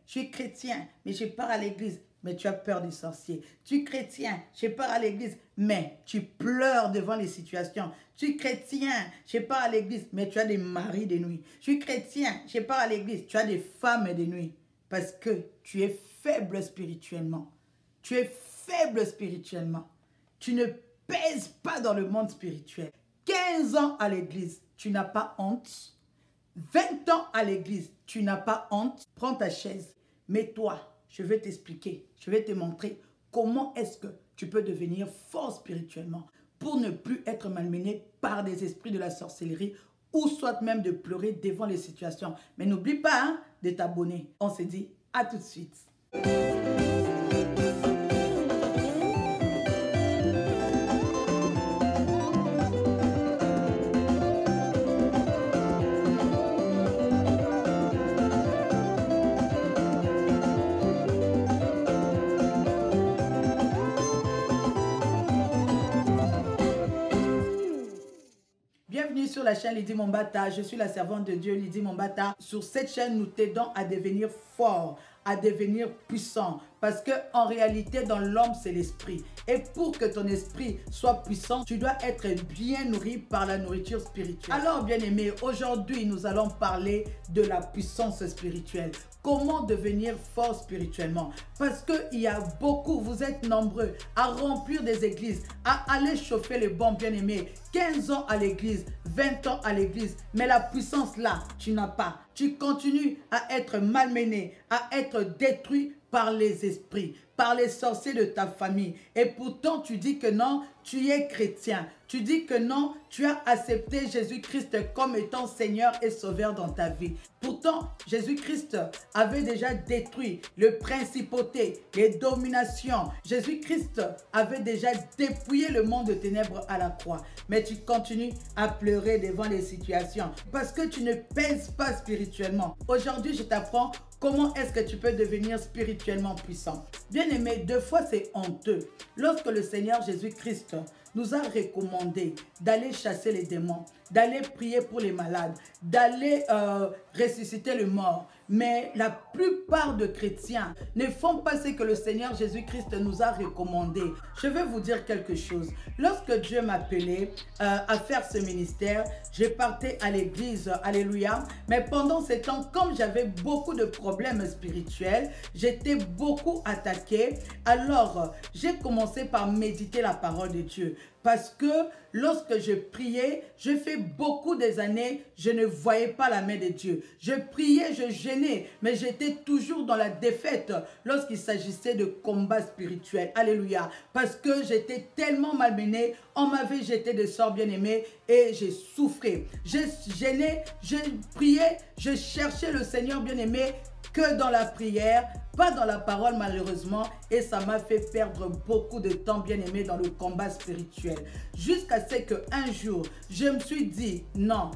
Je suis chrétien, mais je pars à l'église. Mais tu as peur des sorciers. Tu es chrétien, je pars à l'église, mais tu pleures devant les situations. Tu es chrétien, je pars à l'église, mais tu as des maris de nuit. Je suis chrétien, je pars à l'église, tu as des femmes de nuit. Parce que tu es faible spirituellement. Tu es faible spirituellement. Tu ne pèses pas dans le monde spirituel. 15 ans à l'église, tu n'as pas honte. 20 ans à l'église, tu n'as pas honte. Prends ta chaise, mets-toi. Je vais t'expliquer, je vais te montrer comment est-ce que tu peux devenir fort spirituellement pour ne plus être malmené par des esprits de la sorcellerie ou soit même de pleurer devant les situations. Mais n'oublie pas hein, de t'abonner. On se dit à tout de suite. Bienvenue sur la chaîne Lydie Mombata. Je suis la servante de Dieu Lydie Mombata. Sur cette chaîne, nous t'aidons à devenir fort, à devenir puissant. Parce que en réalité, dans l'homme, c'est l'esprit. Et pour que ton esprit soit puissant, tu dois être bien nourri par la nourriture spirituelle. Alors, bien-aimés, aujourd'hui, nous allons parler de la puissance spirituelle. Comment devenir fort spirituellement? Parce qu'il y a beaucoup, vous êtes nombreux à remplir des églises, à aller chauffer les bons bien-aimés. 15 ans à l'église, 20 ans à l'église, mais la puissance là, tu n'as pas. Tu continues à être malmené, à être détruit par les esprits, par les sorciers de ta famille. Et pourtant, tu dis que non, tu es chrétien. Tu dis que non, tu as accepté Jésus-Christ comme étant Seigneur et Sauveur dans ta vie. Pourtant, Jésus-Christ avait déjà détruit le principauté, les dominations. Jésus-Christ avait déjà dépouillé le monde de ténèbres à la croix. Mais tu continues à pleurer devant les situations parce que tu ne pèses pas spirituellement. Aujourd'hui, je t'apprends comment est-ce que tu peux devenir spirituellement puissant. Bien-aimé, deux fois c'est honteux. Lorsque le Seigneur Jésus-Christ nous a recommandé d'aller chasser les démons, d'aller prier pour les malades, d'aller ressusciter le mort. Mais la plupart de chrétiens ne font pas ce que le Seigneur Jésus-Christ nous a recommandé. Je vais vous dire quelque chose. Lorsque Dieu m'appelait à faire ce ministère, je partais à l'église, alléluia. Mais pendant ce temps, comme j'avais beaucoup de problèmes spirituels, j'étais beaucoup attaquée. Alors, j'ai commencé par méditer la parole de Dieu. Parce que lorsque je priais, je fais beaucoup des années, je ne voyais pas la main de Dieu. Je priais, je gênais, mais j'étais toujours dans la défaite lorsqu'il s'agissait de combats spirituels. Alléluia. Parce que j'étais tellement malmenée, on m'avait jeté des sorts bien-aimés et j'ai souffert. Je gênais, je priais, je cherchais le Seigneur bien-aimé que dans la prière, pas dans la parole malheureusement, et ça m'a fait perdre beaucoup de temps bien-aimé dans le combat spirituel. Jusqu'à ce qu'un jour, je me suis dit, non,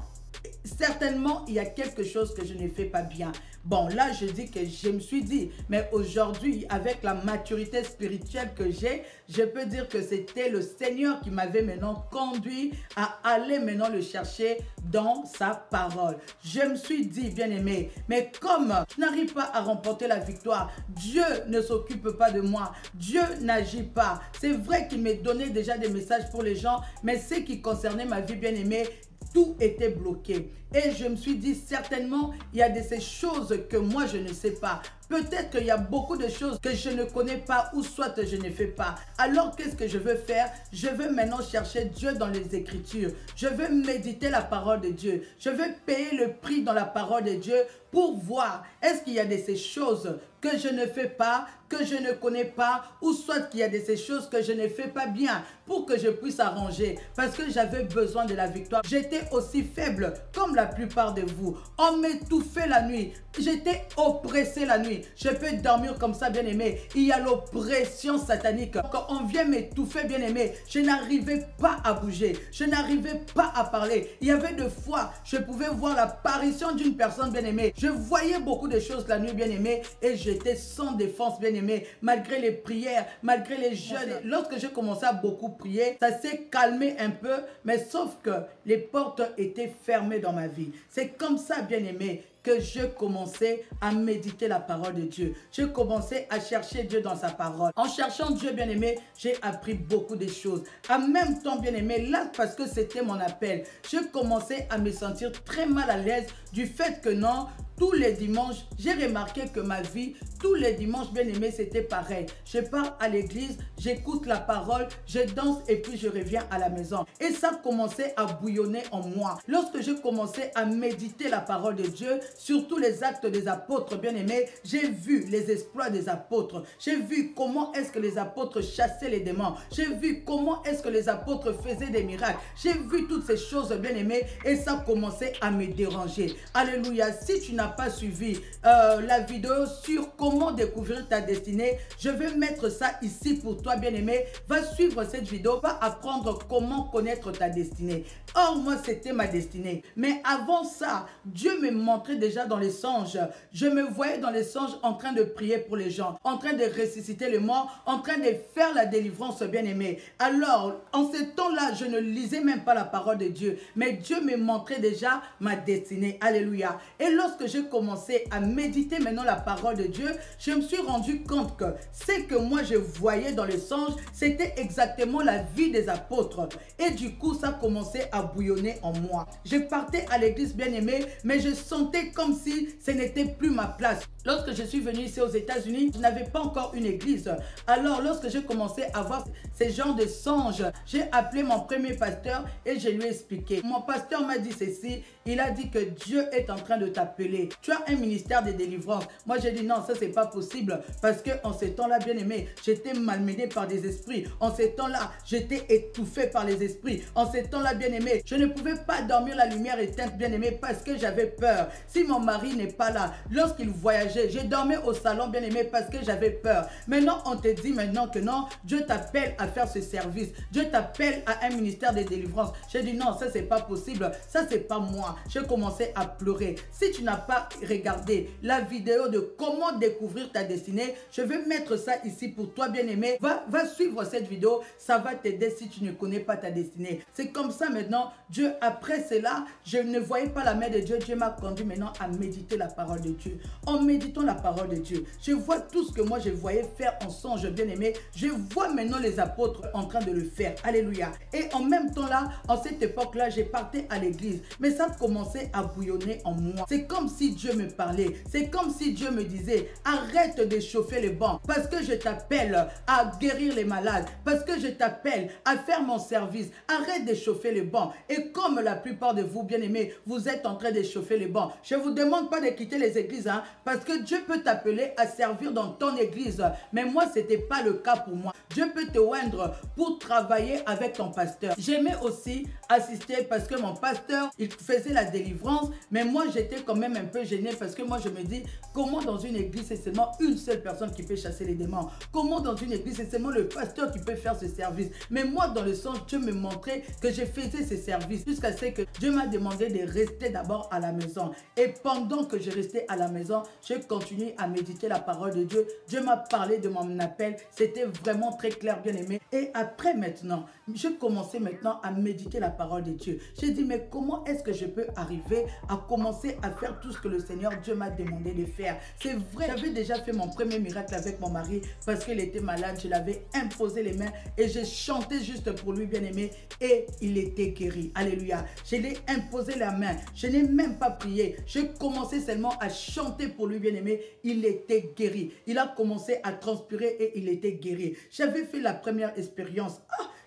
certainement il y a quelque chose que je ne fais pas bien. Bon, là, je dis que je me suis dit, mais aujourd'hui, avec la maturité spirituelle que j'ai, je peux dire que c'était le Seigneur qui m'avait maintenant conduit à aller maintenant le chercher dans sa parole. Je me suis dit, bien-aimé, mais comme je n'arrive pas à remporter la victoire, Dieu ne s'occupe pas de moi, Dieu n'agit pas. C'est vrai qu'il m'a donné déjà des messages pour les gens, mais ce qui concernait ma vie, bien-aimé, tout était bloqué. Et je me suis dit, certainement, il y a de ces choses que moi, je ne sais pas. Peut-être qu'il y a beaucoup de choses que je ne connais pas ou soit je ne fais pas. Alors, qu'est-ce que je veux faire? Je veux maintenant chercher Dieu dans les Écritures. Je veux méditer la parole de Dieu. Je veux payer le prix dans la parole de Dieu pour voir est-ce qu'il y a de ces choses que je ne fais pas, que je ne connais pas, ou soit qu'il y a de ces choses que je ne fais pas bien pour que je puisse arranger. Parce que j'avais besoin de la victoire. J'étais aussi faible comme la plupart de vous. On m'étouffait la nuit. J'étais oppressé la nuit. Je peux dormir comme ça, bien-aimé. Il y a l'oppression satanique. Quand on vient m'étouffer, bien-aimé, je n'arrivais pas à bouger. Je n'arrivais pas à parler. Il y avait des fois, je pouvais voir l'apparition d'une personne, bien-aimée. Je voyais beaucoup de choses la nuit, bien-aimé, et j'étais sans défense, bien-aimé, malgré les prières, malgré les jeûnes. Lorsque j'ai commencé à beaucoup prier, ça s'est calmé un peu, mais sauf que les portes étaient fermées dans ma vie. C'est comme ça, bien-aimé, que je commençais à méditer la parole de Dieu. Je commençais à chercher Dieu dans sa parole. En cherchant Dieu, bien-aimé, j'ai appris beaucoup de choses. En même temps, bien-aimé, là, parce que c'était mon appel, je commençais à me sentir très mal à l'aise du fait que non, tous les dimanches, j'ai remarqué que ma vie, tous les dimanches, bien aimé, c'était pareil. Je pars à l'église, j'écoute la parole, je danse et puis je reviens à la maison. Et ça commençait à bouillonner en moi. Lorsque je commençais à méditer la parole de Dieu, surtout les actes des apôtres, bien aimés, j'ai vu les exploits des apôtres. J'ai vu comment est-ce que les apôtres chassaient les démons. J'ai vu comment est-ce que les apôtres faisaient des miracles. J'ai vu toutes ces choses, bien aimés, et ça commençait à me déranger. Alléluia. Si tu n'as pas suivi la vidéo sur comment découvrir ta destinée, je vais mettre ça ici pour toi, bien-aimé. Va suivre cette vidéo, va apprendre comment connaître ta destinée. Or, moi, c'était ma destinée. Mais avant ça, Dieu me montrait déjà dans les songes. Je me voyais dans les songes en train de prier pour les gens, en train de ressusciter les morts, en train de faire la délivrance, bien-aimé. Alors, en ce temps-là, je ne lisais même pas la parole de Dieu, mais Dieu me montrait déjà ma destinée. Alléluia. Et lorsque j'ai commencé à méditer maintenant la parole de Dieu, je me suis rendu compte que ce que moi je voyais dans les songes, c'était exactement la vie des apôtres. Et du coup, ça commençait à bouillonner en moi. Je partais à l'église, bien aimé, mais je sentais comme si ce n'était plus ma place. Lorsque je suis venu ici aux États-Unis, je n'avais pas encore une église. Alors, lorsque j'ai commencé à voir ces genres de songes, j'ai appelé mon premier pasteur et je lui ai expliqué. Mon pasteur m'a dit ceci, il a dit que Dieu est en train de t'appeler. Tu as un ministère de délivrance. Moi, j'ai dit non, ça c'est pas possible parce que en ces temps-là, bien aimé, j'étais malmené par des esprits. En ces temps-là, j'étais étouffé par les esprits. En ces temps-là, bien aimé, je ne pouvais pas dormir la lumière éteinte, bien aimé, parce que j'avais peur. Si mon mari n'est pas là, lorsqu'il voyageait, je dormais au salon, bien aimé, parce que j'avais peur. Maintenant, on te dit maintenant que non, Dieu t'appelle à faire ce service. Dieu t'appelle à un ministère de délivrance. J'ai dit non, ça c'est pas possible. Ça c'est pas moi. J'ai commencé à pleurer. Si tu n'as pas regardé la vidéo de comment découvrir ta destinée, je vais mettre ça ici pour toi, bien-aimé. Va suivre cette vidéo. Ça va t'aider si tu ne connais pas ta destinée. C'est comme ça maintenant. Dieu, après cela, je ne voyais pas la main de Dieu. Dieu m'a conduit maintenant à méditer la parole de Dieu. En méditant la parole de Dieu, je vois tout ce que moi je voyais faire en songe, bien-aimé. Je vois maintenant les apôtres en train de le faire. Alléluia. Et en même temps là, en cette époque-là, j'ai parti à l'église. Mais ça commençait à bouillonner en moi. C'est comme si Dieu me parlait. C'est comme si Dieu me disait, arrête de chauffer les bancs parce que je t'appelle à guérir les malades, parce que je t'appelle à faire mon service. Arrête de chauffer les bancs. Et comme la plupart de vous, bien-aimés, vous êtes en train de chauffer les bancs, je ne vous demande pas de quitter les églises, hein, parce que Dieu peut t'appeler à servir dans ton église. Mais moi, ce n'était pas le cas pour moi. Dieu peut te oindre pour travailler avec ton pasteur. J'aimais aussi assister parce que mon pasteur, il faisait la délivrance, mais moi, j'étais quand même un peu gênée parce que moi, je me dis, comment dans une église, c'est seulement une seule personne qui peut chasser les démons? Comment dans une église, c'est seulement le pasteur qui peut faire ce service? Mais moi, dans le songe, Dieu me montrait que je faisais ce service jusqu'à ce que Dieu m'a demandé de rester d'abord à la maison. Et pendant que je restais à la maison, je continuais à méditer la parole de Dieu. Dieu m'a parlé de mon appel. C'était vraiment très clair, bien aimé. Et après maintenant, je commençais maintenant à méditer la parole de Dieu. J'ai dit, mais comment est-ce que je peux arriver à commencer à faire tout ce que le Seigneur Dieu m'a demandé de faire? C'est vrai, j'avais déjà fait mon premier miracle avec mon mari parce qu'il était malade. Je l'avais imposé les mains et j'ai chanté juste pour lui, bien aimé, et il était guéri. Alléluia. Je l'ai imposé la main. Je n'ai même pas prié. J'ai commencé seulement à chanter pour lui, bien aimé. Il était guéri. Il a commencé à transpirer et il était guéri. J'avais fait la première expérience.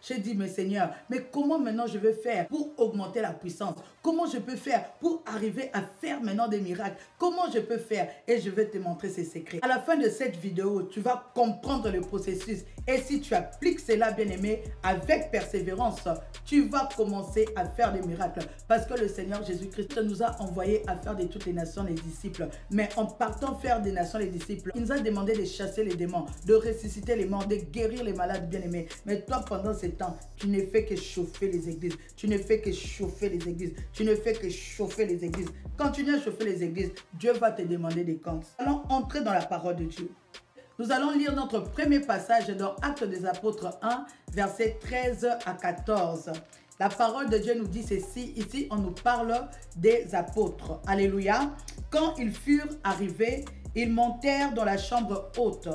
J'ai dit, mais Seigneur, mais comment maintenant je vais faire pour augmenter la puissance? Comment je peux faire pour arriver à faire maintenant des miracles? Comment je peux faire? Et je vais te montrer ces secrets. À la fin de cette vidéo, tu vas comprendre le processus. Et si tu appliques cela, bien aimé, avec persévérance, tu vas commencer à faire des miracles. Parce que le Seigneur Jésus-Christ nous a envoyés à faire de toutes les nations les disciples. Mais en partant faire des nations les disciples, il nous a demandé de chasser les démons, de ressusciter les morts, de guérir les malades, bien aimés. Mais toi, pendant ces temps, tu ne fais que chauffer les églises. Tu ne fais que chauffer les églises. Tu ne fais que chauffer les églises. Continue à chauffer les églises. Dieu va te demander des comptes. Allons entrer dans la parole de Dieu. Nous allons lire notre premier passage dans Actes des Apôtres 1, versets 13 à 14. La parole de Dieu nous dit ceci. Ici, on nous parle des apôtres. Alléluia. Quand ils furent arrivés, ils montèrent dans la chambre haute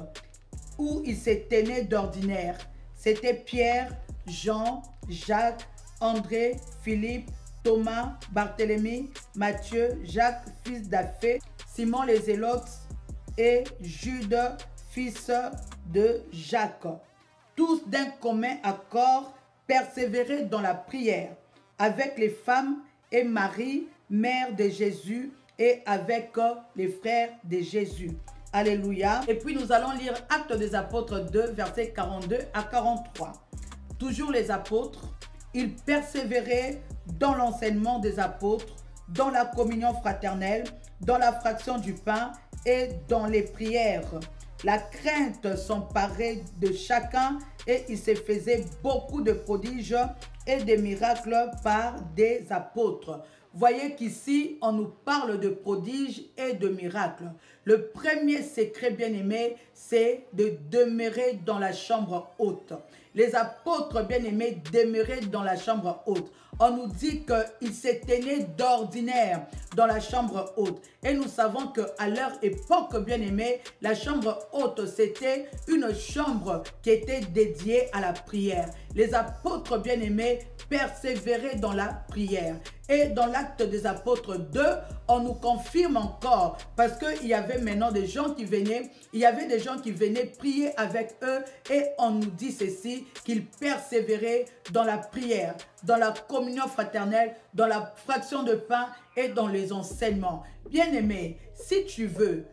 où ils se tenaient d'ordinaire. C'était Pierre, Jean, Jacques, André, Philippe, Thomas, Barthélemy, Matthieu, Jacques, fils d'Alphée, Simon les Zélotes et Jude, fils de Jacques. Tous d'un commun accord persévéraient dans la prière avec les femmes et Marie, mère de Jésus, et avec les frères de Jésus. Alléluia. Et puis nous allons lire Actes des Apôtres 2, versets 42 à 43. Toujours les apôtres, ils persévéraient dans l'enseignement des apôtres, dans la communion fraternelle, dans la fraction du pain et dans les prières. La crainte s'emparait de chacun et il se faisait beaucoup de prodiges et de miracles par des apôtres. Voyez qu'ici, on nous parle de prodiges et de miracles. Le premier secret, bien-aimé, c'est de demeurer dans la chambre haute. Les apôtres, bien-aimés, demeuraient dans la chambre haute. On nous dit qu'ils se tenaient d'ordinaire dans la chambre haute. Et nous savons qu'à leur époque, bien-aimés, la chambre haute, c'était une chambre qui était dédiée à la prière. Les apôtres, bien-aimés, persévéraient dans la prière. Et dans l'acte des apôtres 2, on nous confirme encore, parce qu'il y avait maintenant des gens qui venaient, prier avec eux, et on nous dit ceci, qu'ils persévéraient dans la prière, dans la communion fraternelle, dans la fraction de pain et dans les enseignements. Bien-aimé, si tu veux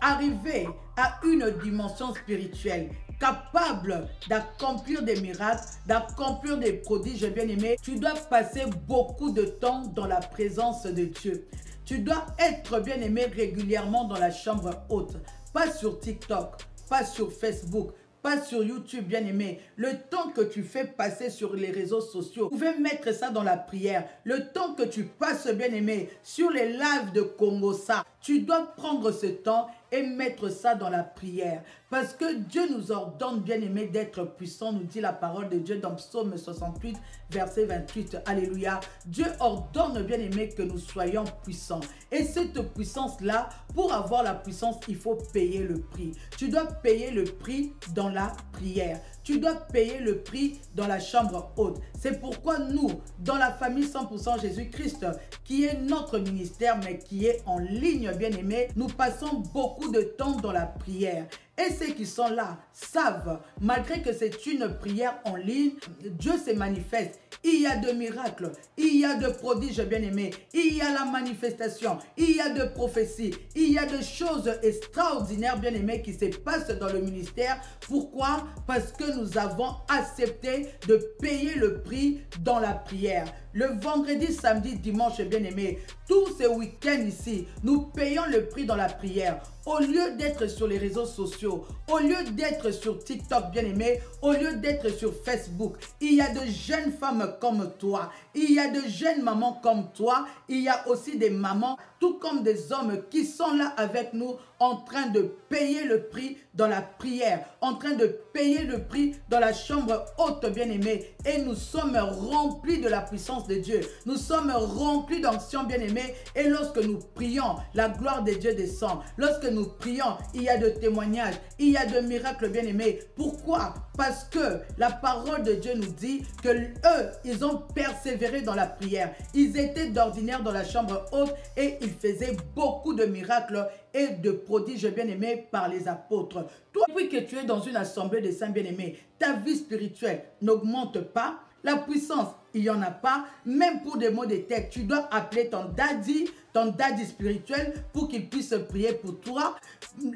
arriver à une dimension spirituelle, capable d'accomplir des miracles, d'accomplir des prodiges, bien-aimés, tu dois passer beaucoup de temps dans la présence de Dieu. Tu dois être, bien-aimé, régulièrement dans la chambre haute. Pas sur TikTok, pas sur Facebook, pas sur YouTube, bien-aimé. Le temps que tu fais passer sur les réseaux sociaux, vous pouvez mettre ça dans la prière. Le temps que tu passes, bien-aimé, sur les lives de Congosa, tu dois prendre ce temps et mettre ça dans la prière. Parce que Dieu nous ordonne, bien-aimé, d'être puissants, nous dit la parole de Dieu dans Psaume 68, verset 28. Alléluia. Dieu ordonne, bien-aimé, que nous soyons puissants. Et cette puissance-là, pour avoir la puissance, il faut payer le prix. Tu dois payer le prix dans la prière. Tu dois payer le prix dans la chambre haute. C'est pourquoi nous, dans la famille 100% Jésus-Christ, qui est notre ministère, mais qui est en ligne, bien-aimé, nous passons beaucoup de temps dans la prière. Et ceux qui sont là savent, malgré que c'est une prière en ligne, Dieu se manifeste. Il y a de miracles, il y a de prodiges, bien-aimés, il y a la manifestation, il y a de prophéties, il y a de choses extraordinaires, bien-aimés, qui se passent dans le ministère. Pourquoi? Parce que nous avons accepté de payer le prix dans la prière. Le vendredi, samedi, dimanche, bien-aimés, tous ces week-ends ici, nous payons le prix dans la prière. Au lieu d'être sur les réseaux sociaux, au lieu d'être sur TikTok, bien-aimé, au lieu d'être sur Facebook, il y a de jeunes femmes comme toi, il y a de jeunes mamans comme toi, il y a aussi des mamans, tout comme des hommes qui sont là avec nous en train de payer le prix dans la prière, en train de payer le prix dans la chambre haute, bien-aimé. Et nous sommes remplis de la puissance de Dieu. Nous sommes remplis d'onction, bien-aimé. Et lorsque nous prions, la gloire de Dieu descend. Lorsque nous prions, il y a de témoignages, il y a de miracles, bien-aimés. Pourquoi? Parce que la parole de Dieu nous dit que eux, ils ont persévéré dans la prière. Ils étaient d'ordinaire dans la chambre haute et ils faisaient beaucoup de miracles et de prodiges, bien-aimés, par les apôtres. Toi, depuis que tu es dans une assemblée de saints, bien-aimés, ta vie spirituelle n'augmente pas. La puissance, il n'y en a pas. Même pour des mots de tête, tu dois appeler ton daddy spirituel pour qu'il puisse prier pour toi.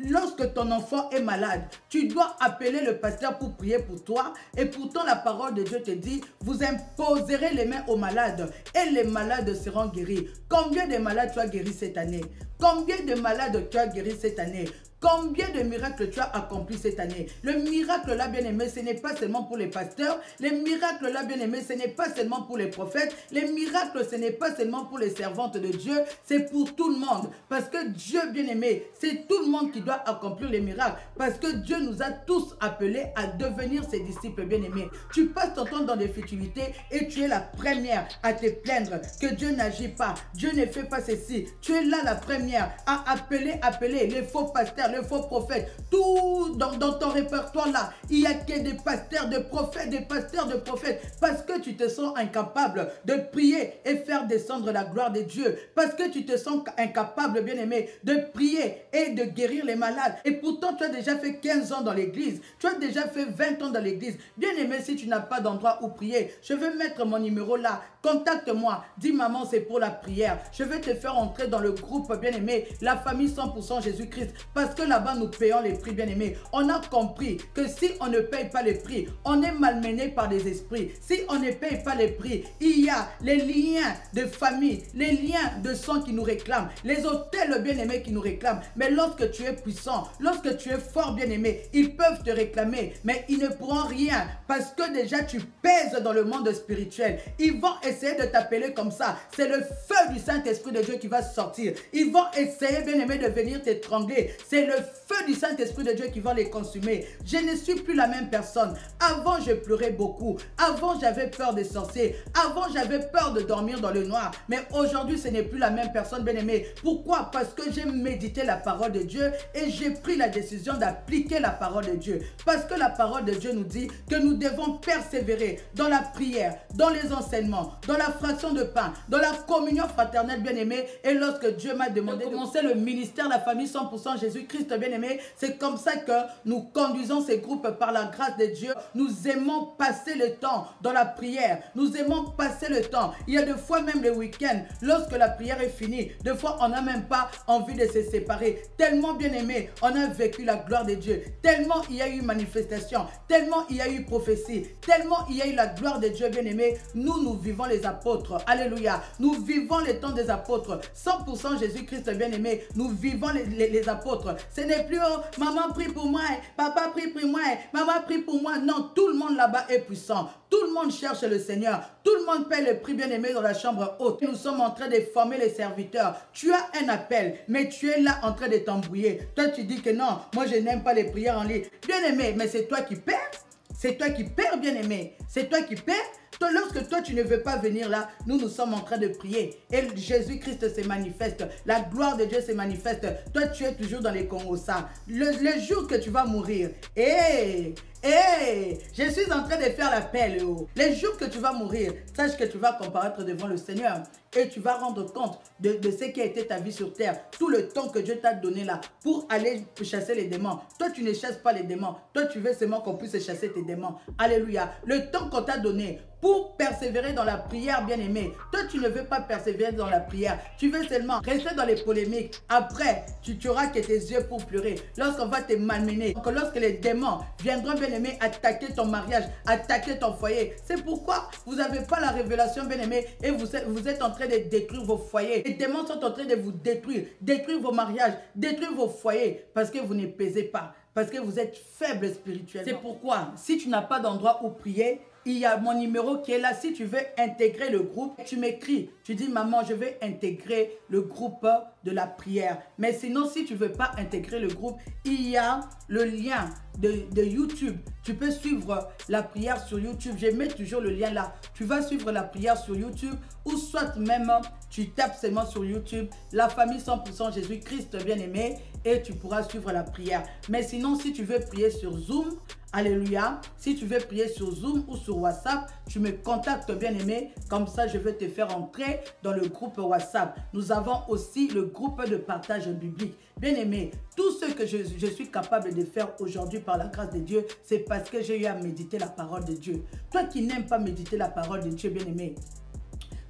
Lorsque ton enfant est malade, tu dois appeler le pasteur pour prier pour toi. Et pourtant, la parole de Dieu te dit, vous imposerez les mains aux malades et les malades seront guéris. Combien de malades tu as guéri cette année? Combien de malades tu as guéri cette année? Combien de miracles tu as accompli cette année? Le miracle là, bien-aimé, ce n'est pas seulement pour les pasteurs. Les miracles là, bien-aimé, ce n'est pas seulement pour les prophètes. Les miracles, ce n'est pas seulement pour les servantes de Dieu. C'est pour tout le monde. Parce que Dieu, bien-aimé, c'est tout le monde qui doit accomplir les miracles. Parce que Dieu nous a tous appelés à devenir ses disciples, bien-aimés. Tu passes ton temps dans des futilités et tu es la première à te plaindre que Dieu n'agit pas. Dieu ne fait pas ceci. Tu es là la première à appeler les faux pasteurs, les faux prophètes. Tout dans ton répertoire là, il n'y a que des pasteurs, des prophètes, des pasteurs, de prophètes. Parce que tu te sens incapable de prier et faire descendre la gloire de Dieu. Parce que tu te sens incapable, bien-aimé, de prier et de guérir les malades. Et pourtant, tu as déjà fait 15 ans dans l'église. Tu as déjà fait 20 ans dans l'église. Bien-aimé, si tu n'as pas d'endroit où prier, je vais mettre mon numéro là. Contacte-moi. Dis, maman, c'est pour la prière. Je vais te faire entrer dans le groupe, bien-aimé, la famille 100% Jésus-Christ. Parce que là-bas, nous payons les prix, bien-aimé. On a compris que si on ne paye pas les prix, on est malmené par des esprits. Si on ne paye pas les prix, il y a les liens de famille, les liens de sang qui nous réclament, les hôtels, bien-aimés, qui nous réclament. Mais lorsque tu es puissant, lorsque tu es fort, bien-aimé, ils peuvent te réclamer, mais ils ne pourront rien parce que déjà tu pèses dans le monde spirituel. Ils vont essayer de t'appeler comme ça. C'est le feu du Saint-Esprit de Dieu qui va sortir. Ils vont essayer, bien-aimé, de venir t'étrangler. C'est le feu du Saint-Esprit de Dieu qui va les consumer. Je ne suis plus la même personne. Avant, je pleurais beaucoup. Avant, j'avais peur des sorciers. Avant, j'avais peur de dormir dans le noir. Mais aujourd'hui, ce n'est plus la même personne, bien-aimé. Pourquoi? Parce que j'ai médité la parole de Dieu et j'ai pris la décision d'appliquer la parole de Dieu. Parce que la parole de Dieu nous dit que nous devons persévérer dans la prière, dans les enseignements, dans la fraction de pain, dans la communion fraternelle, bien-aimé. Et lorsque Dieu m'a demandé de commencer le ministère, la famille 100% Jésus-Christ, bien-aimé, c'est comme ça que nous conduisons ces groupes par la grâce de Dieu. Nous aimons passer le temps dans la prière. Nous aimons passer le temps. Il y a des fois même le week-end, lorsque la prière est finie, des fois on n'a même pas envie de se séparer. Tellement, bien-aimé, on a vécu la gloire de Dieu. Tellement il y a eu manifestation. Tellement il y a eu prophétie. Tellement il y a eu la gloire de Dieu, bien-aimé. Nous vivons les apôtres. Alléluia. Nous vivons les temps des apôtres. 100% Jésus-Christ, bien-aimé. Nous vivons les apôtres. Ce n'est plus oh, maman prie pour moi, papa prie pour moi, maman prie pour moi. Non, tout le monde là-bas est puissant. Tout le monde cherche le Seigneur. Tout le monde paie le prix, bien-aimé, dans la chambre haute. Nous sommes en train de former les serviteurs. Tu as un appel, mais tu es là en train de t'embrouiller. Toi, tu dis que non, moi je n'aime pas les prières en ligne. Bien-aimé, mais c'est toi qui perds. C'est toi qui perds, bien-aimé. C'est toi qui perds. Lorsque toi, tu ne veux pas venir là, nous sommes en train de prier. Et Jésus-Christ se manifeste. La gloire de Dieu se manifeste. Toi, tu es toujours dans les Congossas. Le jour que tu vas mourir, je suis en train de faire l'appel. Les jours que tu vas mourir, sache que tu vas comparaître devant le Seigneur. Et tu vas rendre compte de ce qui a été ta vie sur terre. Tout le temps que Dieu t'a donné là pour aller chasser les démons. Toi, tu ne chasses pas les démons. Toi, tu veux seulement qu'on puisse chasser tes démons. Alléluia. Le temps qu'on t'a donné pour persévérer dans la prière, bien-aimé. Toi, tu ne veux pas persévérer dans la prière. Tu veux seulement rester dans les polémiques. Après, tu auras que tes yeux pour pleurer. Lorsqu'on va te malmener. Donc, lorsque les démons viendront, bien-aimé, attaquer ton mariage, attaquer ton foyer. C'est pourquoi vous n'avez pas la révélation, bien-aimé, et vous êtes en train de détruire vos foyers. Les démons sont en train de vous détruire vos mariages, détruire vos foyers, parce que vous ne pesez pas, parce que vous êtes faible spirituellement. C'est pourquoi, si tu n'as pas d'endroit où prier, il y a mon numéro qui est là. Si tu veux intégrer le groupe, tu m'écris. Tu dis, maman, je vais intégrer le groupe de la prière. Mais sinon, si tu ne veux pas intégrer le groupe, il y a le lien de YouTube. Tu peux suivre la prière sur YouTube. Je mets toujours le lien là. Tu vas suivre la prière sur YouTube ou soit même tu tapes seulement sur YouTube la famille 100% Jésus-Christ bien-aimé et tu pourras suivre la prière. Mais sinon, si tu veux prier sur Zoom, alléluia, si tu veux prier sur Zoom ou sur WhatsApp, tu me contactes bien-aimé. Comme ça, je vais te faire entrer dans le groupe WhatsApp. Nous avons aussi le groupe de partage biblique. Bien-aimé, tout ce que je suis capable de faire aujourd'hui par la grâce de Dieu, c'est parce que j'ai eu à méditer la parole de Dieu. Toi qui n'aimes pas méditer la parole de Dieu, bien-aimé,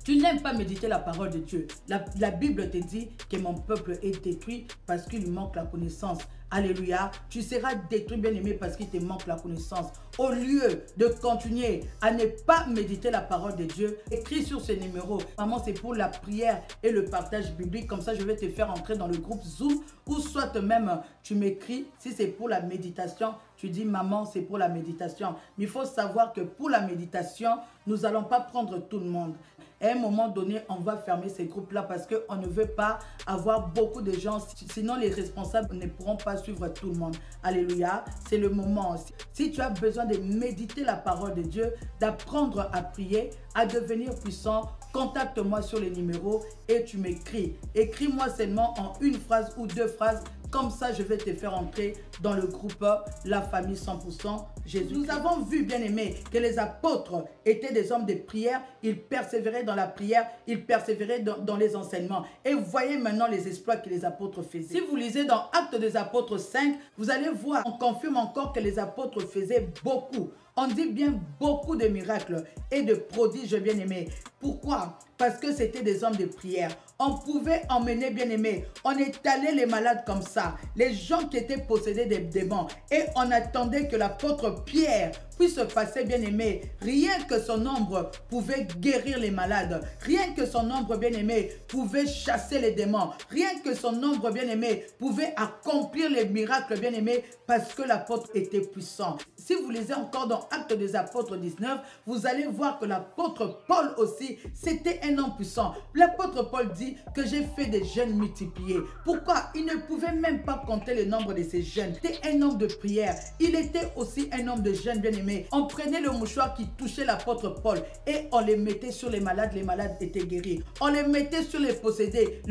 tu n'aimes pas méditer la parole de Dieu. La Bible te dit que mon peuple est détruit parce qu'il lui manque la connaissance. Alléluia. Tu seras détruit, bien-aimé, parce qu'il te manque la connaissance. Au lieu de continuer à ne pas méditer la parole de Dieu, écris sur ce numéro. Maman, c'est pour la prière et le partage biblique. Comme ça, je vais te faire entrer dans le groupe Zoom. Ou soit même, tu m'écris. Si c'est pour la méditation, tu dis, maman, c'est pour la méditation. Mais il faut savoir que pour la méditation, nous n'allons pas prendre tout le monde. À un moment donné, on va fermer ces groupes-là parce qu'on ne veut pas avoir beaucoup de gens. Sinon, les responsables ne pourront pas suivre tout le monde. Alléluia. C'est le moment. Si tu as besoin de méditer la parole de Dieu, d'apprendre à prier, à devenir puissant, contacte-moi sur les numéros et tu m'écris. Écris-moi seulement en une phrase ou deux phrases. Comme ça, je vais te faire entrer dans le groupe La Famille 100% Jésus. Nous avons vu, bien aimé, que les apôtres étaient des hommes de prière. Ils persévéraient dans la prière, ils persévéraient dans les enseignements. Et voyez maintenant les exploits que les apôtres faisaient. Si vous lisez dans Actes des Apôtres 5, vous allez voir, on confirme encore que les apôtres faisaient beaucoup. On dit bien beaucoup de miracles et de prodiges, bien aimés. Pourquoi? Parce que c'était des hommes de prière. On pouvait emmener, bien aimé, on étalait les malades comme ça, les gens qui étaient possédés des démons. Et on attendait que l'apôtre Pierre puisse se passer, bien aimé. Rien que son ombre pouvait guérir les malades. Rien que son ombre, bien aimé, pouvait chasser les démons. Rien que son ombre, bien aimé, pouvait accomplir les miracles, bien aimé, parce que l'apôtre était puissant. Si vous lisez encore dans Actes des Apôtres 19, vous allez voir que l'apôtre Paul aussi, c'était un homme puissant. L'apôtre Paul dit que j'ai fait des jeûnes multipliés. Pourquoi? Il ne pouvait même pas compter le nombre de ces jeûnes. C'était un homme de prière. Il était aussi un homme de jeûne, bien aimé. On prenait le mouchoir qui touchait l'apôtre Paul et on les mettait sur les malades étaient guéris. On les mettait sur les possédés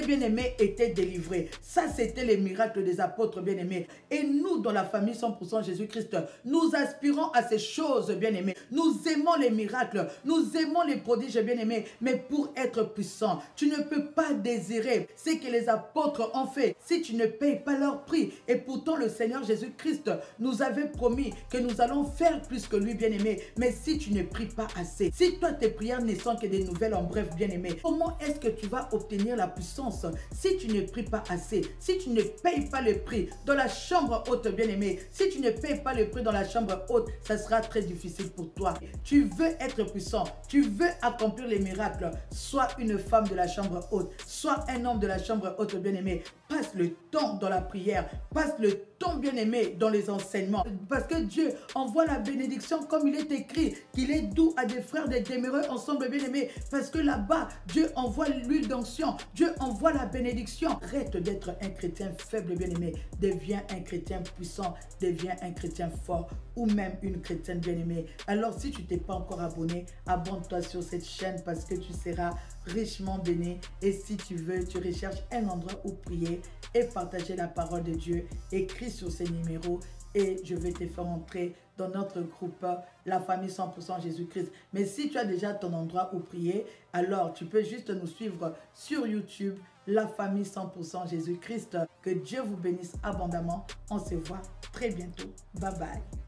bien aimé étaient délivrés. Ça, c'était les miracles des apôtres, bien aimés. Et nous, dans la famille 100% Jésus-Christ, nous aspirons à ces choses, bien aimés. Nous aimons les miracles, nous aimons les prodiges, bien aimés. Mais pour être puissant, tu ne peux pas désirer ce que les apôtres ont fait si tu ne payes pas leur prix. Et pourtant, le Seigneur Jésus-Christ nous avait promis que nous allons faire plus que lui, bien aimé. Mais si tu ne pries pas assez, si toi tes prières ne sont que des nouvelles en bref, bien aimé, comment est-ce que tu vas obtenir la puissance si tu ne pries pas assez, si tu ne payes pas le prix dans la chambre haute, bien aimé? Si tu ne payes pas le prix dans la chambre haute, ça sera très difficile pour toi. Tu veux être puissant, tu veux accomplir les miracles, sois une femme de la chambre haute, sois un homme de la chambre haute, bien aimé. Passe le temps dans la prière, passe le temps, bien aimé, dans les enseignements. Parce que Dieu envoie la bénédiction comme il est écrit, qu'il est doux à des frères de demeurer ensemble, bien aimé. Parce que là-bas, Dieu envoie l'huile d'onction, Dieu envoie la bénédiction. Arrête d'être un chrétien faible, bien aimé. Deviens un chrétien puissant, deviens un chrétien fort ou même une chrétienne bien aimée. Alors si tu t'es pas encore abonné, abonne-toi sur cette chaîne parce que tu seras richement béni. Et si tu veux, tu recherches un endroit où prier et partager la parole de Dieu, écris sur ces numéros et je vais te faire entrer dans notre groupe La Famille 100% Jésus-Christ. Mais si tu as déjà ton endroit où prier, alors tu peux juste nous suivre sur YouTube, La Famille 100% Jésus-Christ. Que Dieu vous bénisse abondamment. On se voit très bientôt. Bye bye.